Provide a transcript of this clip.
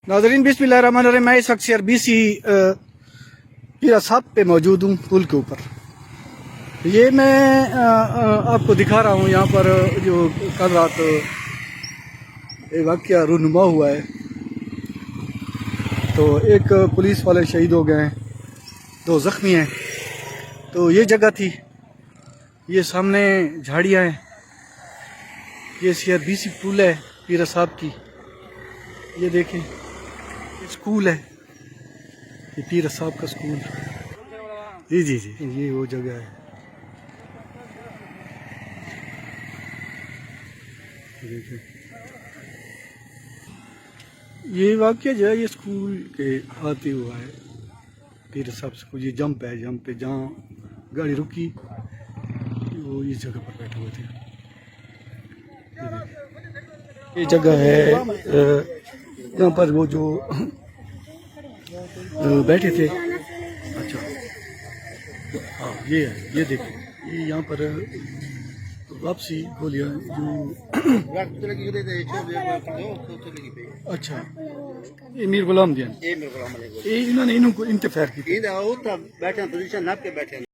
नाज़रीन बिस्मिल्लाहिर्रहमानिर्रहीम। मैं इस वक्त CRBC पीरा साहब पे मौजूद हूँ, पुल के ऊपर। ये मैं आपको दिखा रहा हूँ यहाँ पर जो कल रात वाक़या रूनुमा हुआ है। तो एक पुलिस वाले शहीद हो गए हैं, 2 ज़ख्मी हैं। तो ये जगह थी, ये सामने झाड़ियाँ हैं, ये CRBC पुल है पीरा साहब की। ये देखें, स्कूल है, ये पीरा साहब का स्कूल। जी जी जी, ये वो जगह है। देखिए ये वाक़या जो है ये स्कूल के आते हुआ है। पीरा साहब स्कूल, ये जंप है, जंप पे जहाँ गाड़ी रुकी वो इस जगह पर बैठे हुए थे। ये जगह है यहाँ पर वो जो बैठे थे। अच्छा हाँ, ये है, ये देखो, ये यहाँ पर वापसी गोलियाँ जो अच्छा, ये मीर गुलाम दिया, ये इन्होंने इनको इंतफायर की। बैठे पोजीशन नाप के बैठे